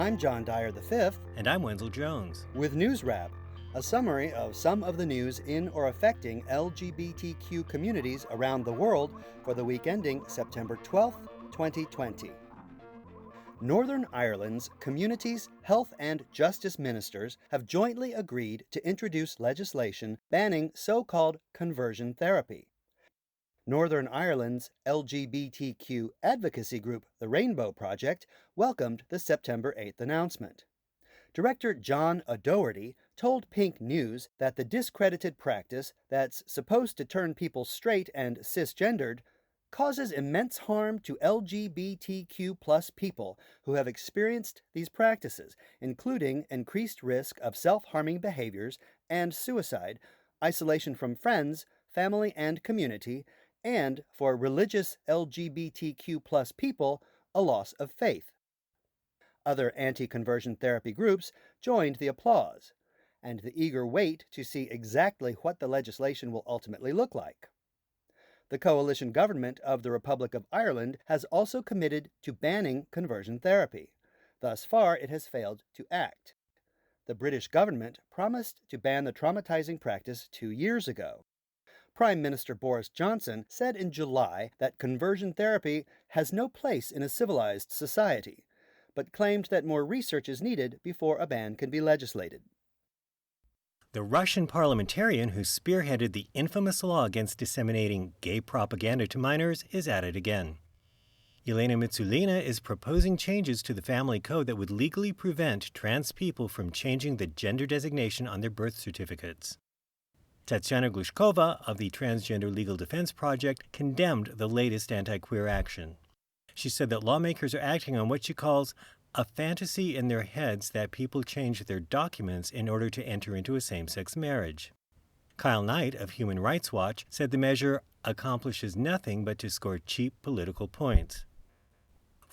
I'm John Dyer V. And I'm Wenzel Jones. With NewsWrap, a summary of some of the news in or affecting LGBTQ communities around the world for the week ending September 12th, 2020. Northern Ireland's Communities, Health and Justice Ministers have jointly agreed to introduce legislation banning so-called conversion therapy. Northern Ireland's LGBTQ advocacy group, the Rainbow Project, welcomed the September 8th announcement. Director John O'Doherty told Pink News that the discredited practice that's supposed to turn people straight and cisgendered causes immense harm to LGBTQ+ people who have experienced these practices, including increased risk of self-harming behaviors and suicide, isolation from friends, family, and community, and for religious LGBTQ+ people, a loss of faith. Other anti-conversion therapy groups joined the applause, and the eager wait to see exactly what the legislation will ultimately look like. The coalition government of the Republic of Ireland has also committed to banning conversion therapy. Thus far, it has failed to act. The British government promised to ban the traumatizing practice 2 years ago. Prime Minister Boris Johnson said in July that conversion therapy has no place in a civilized society, but claimed that more research is needed before a ban can be legislated. The Russian parliamentarian who spearheaded the infamous law against disseminating gay propaganda to minors is at it again. Elena Mitsulina is proposing changes to the family code that would legally prevent trans people from changing the gender designation on their birth certificates. Tatiana Glushkova of the Transgender Legal Defense Project condemned the latest anti-queer action. She said that lawmakers are acting on what she calls a fantasy in their heads that people change their documents in order to enter into a same-sex marriage. Kyle Knight of Human Rights Watch said the measure accomplishes nothing but to score cheap political points.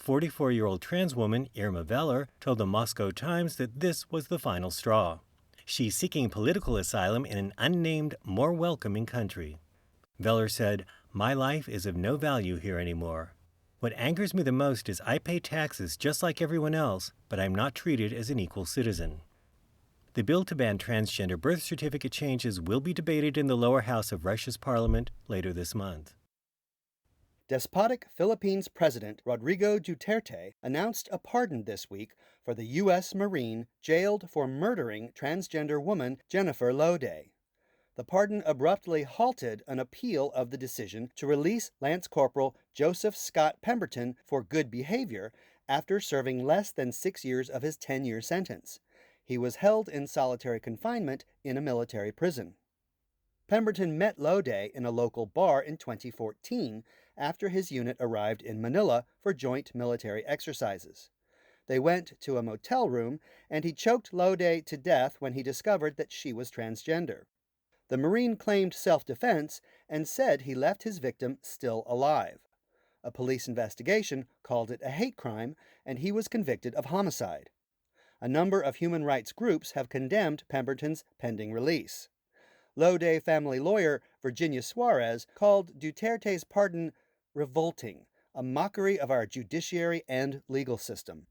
44-year-old trans woman Irma Veller told the Moscow Times that this was the final straw. She's seeking political asylum in an unnamed, more welcoming country. Veller said, "My life is of no value here anymore. What angers me the most is I pay taxes just like everyone else, but I'm not treated as an equal citizen." The bill to ban transgender birth certificate changes will be debated in the lower house of Russia's parliament later this month. Despotic Philippines President Rodrigo Duterte announced a pardon this week for the U.S. Marine jailed for murdering transgender woman Jennifer Lode. The pardon abruptly halted an appeal of the decision to release Lance Corporal Joseph Scott Pemberton for good behavior after serving less than 6 years of his 10-year sentence. He was held in solitary confinement in a military prison. Pemberton met Lode in a local bar in 2014 after his unit arrived in Manila for joint military exercises. They went to a motel room, and he choked Lode to death when he discovered that she was transgender. The Marine claimed self-defense and said he left his victim still alive. A police investigation called it a hate crime, and he was convicted of homicide. A number of human rights groups have condemned Pemberton's pending release. Lode family lawyer Virginia Suarez called Duterte's pardon revolting, a mockery of our judiciary and legal system.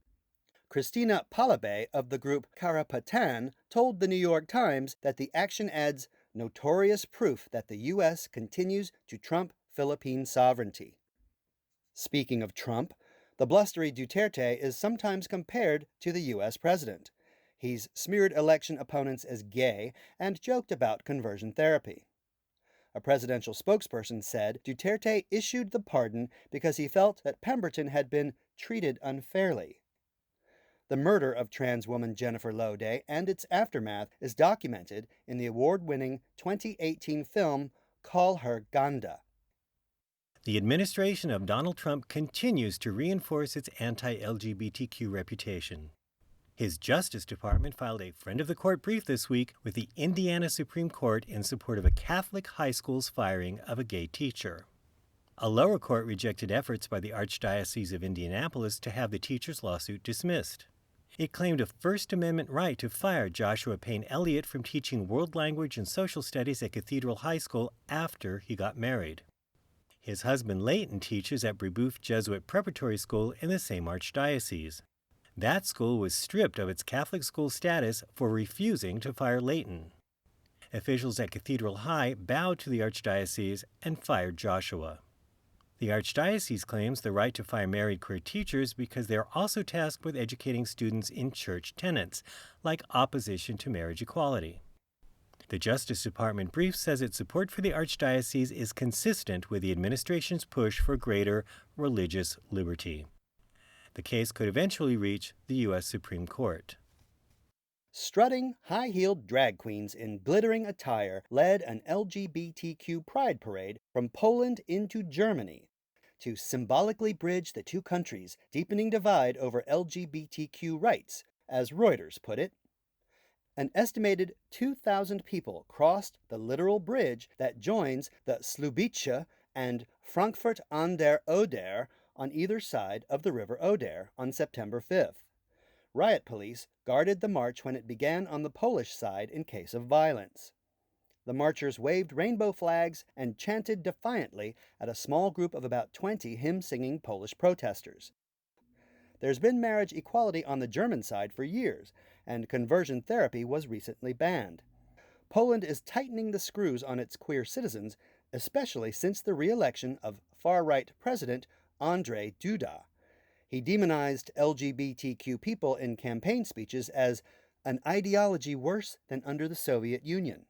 Christina Palabe of the group Karapatan told the New York Times that the action adds notorious proof that the U.S. continues to trump Philippine sovereignty. Speaking of Trump, the blustery Duterte is sometimes compared to the U.S. president. He's smeared election opponents as gay and joked about conversion therapy. A presidential spokesperson said Duterte issued the pardon because he felt that Pemberton had been treated unfairly. The murder of trans woman Jennifer Lode and its aftermath is documented in the award-winning 2018 film Call Her Ganda. The administration of Donald Trump continues to reinforce its anti-LGBTQ reputation. His Justice Department filed a friend of the court brief this week with the Indiana Supreme Court in support of a Catholic high school's firing of a gay teacher. A lower court rejected efforts by the Archdiocese of Indianapolis to have the teacher's lawsuit dismissed. It claimed a First Amendment right to fire Joshua Payne Elliott from teaching world language and social studies at Cathedral High School after he got married. His husband Leighton teaches at Brebeuf Jesuit Preparatory School in the same archdiocese. That school was stripped of its Catholic school status for refusing to fire Leighton. Officials at Cathedral High bowed to the archdiocese and fired Joshua. The archdiocese claims the right to fire married queer teachers because they are also tasked with educating students in church tenets, like opposition to marriage equality. The Justice Department brief says its support for the archdiocese is consistent with the administration's push for greater religious liberty. The case could eventually reach the U.S. Supreme Court. Strutting, high-heeled drag queens in glittering attire led an LGBTQ pride parade from Poland into Germany to symbolically bridge the two countries' deepening divide over LGBTQ rights, as Reuters put it. An estimated 2,000 people crossed the literal bridge that joins the Słubice and Frankfurt an der Oder on either side of the River Oder on September 5th. Riot police guarded the march when it began on the Polish side in case of violence. The marchers waved rainbow flags and chanted defiantly at a small group of about 20 hymn-singing Polish protesters. There's been marriage equality on the German side for years, and conversion therapy was recently banned. Poland is tightening the screws on its queer citizens, especially since the re-election of far-right President Andrzej Duda. He demonized LGBTQ people in campaign speeches as an ideology worse than under the Soviet Union.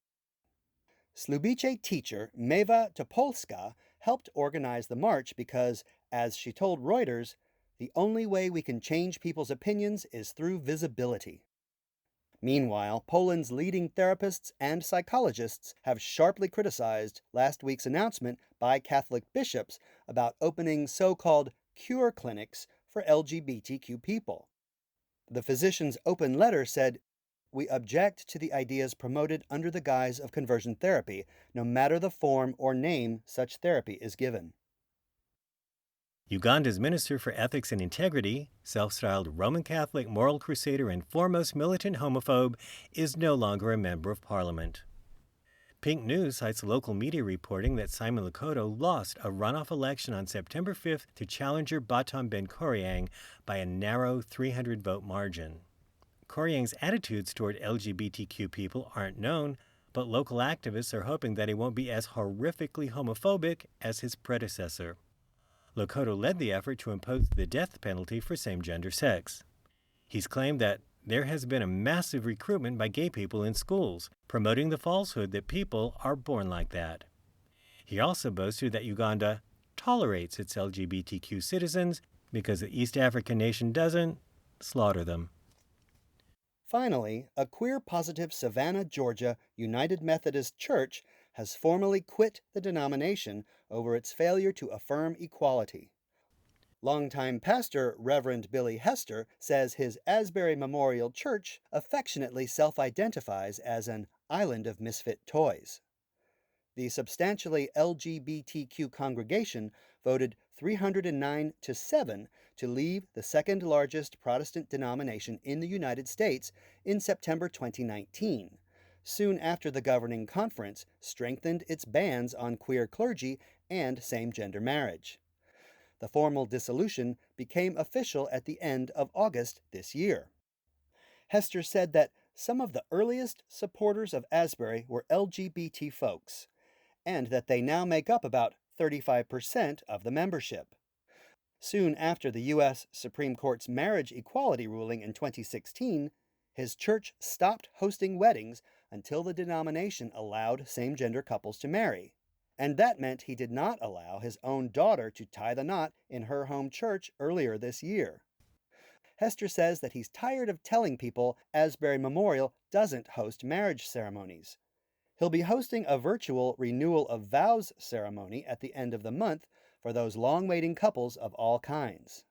Słubice teacher Mewa Topolska helped organize the march because, as she told Reuters, the only way we can change people's opinions is through visibility. Meanwhile, Poland's leading therapists and psychologists have sharply criticized last week's announcement by Catholic bishops about opening so-called cure clinics for LGBTQ people. The physician's open letter said, "We object to the ideas promoted under the guise of conversion therapy, no matter the form or name such therapy is given." Uganda's Minister for Ethics and Integrity, self-styled Roman Catholic moral crusader and foremost militant homophobe, is no longer a member of parliament. Pink News cites local media reporting that Simon Lokoto lost a runoff election on September 5th to challenger Batom Ben Koryang by a narrow 300-vote margin. Koryang's attitudes toward LGBTQ people aren't known, but local activists are hoping that he won't be as horrifically homophobic as his predecessor. Lokoto led the effort to impose the death penalty for same-gender sex. He's claimed that there has been a massive recruitment by gay people in schools, promoting the falsehood that people are born like that. He also boasted that Uganda tolerates its LGBTQ citizens because the East African nation doesn't slaughter them. Finally, a queer-positive Savannah, Georgia United Methodist Church has formally quit the denomination over its failure to affirm equality. Longtime pastor Reverend Billy Hester says his Asbury Memorial Church affectionately self-identifies as an island of misfit toys. The substantially LGBTQ congregation voted 309-7 to leave the second-largest Protestant denomination in the United States in September 2019, soon after the governing conference strengthened its bans on queer clergy and same-gender marriage. The formal dissolution became official at the end of August this year. Hester said that some of the earliest supporters of Asbury were LGBT folks, and that they now make up about 35% of the membership. Soon after the U.S. Supreme Court's marriage equality ruling in 2016, his church stopped hosting weddings until the denomination allowed same-gender couples to marry. And that meant he did not allow his own daughter to tie the knot in her home church earlier this year. Hester says that he's tired of telling people Asbury Memorial doesn't host marriage ceremonies. He'll be hosting a virtual renewal of vows ceremony at the end of the month for those long-waiting couples of all kinds.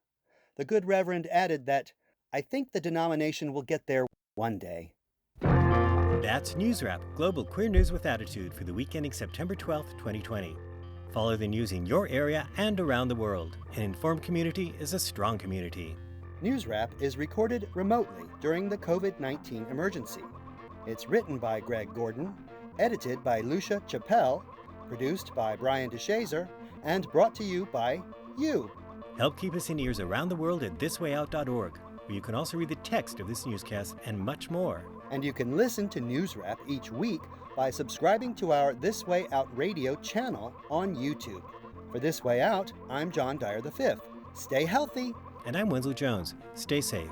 The good Reverend added that, "I think the denomination will get there one day." That's NewsWrap, Global Queer News with Attitude for the week ending September 12th, 2020. Follow the news in your area and around the world. An informed community is a strong community. NewsWrap is recorded remotely during the COVID-19 emergency. It's written by Greg Gordon, edited by Lucia Chappelle, produced by Brian DeShazer, and brought to you by you. Help keep us in ears around the world at thiswayout.org. where you can also read the text of this newscast and much more. And you can listen to NewsWrap each week by subscribing to our This Way Out radio channel on YouTube. For This Way Out, I'm John Dyer V. Stay healthy. And I'm Winslow Jones. Stay safe.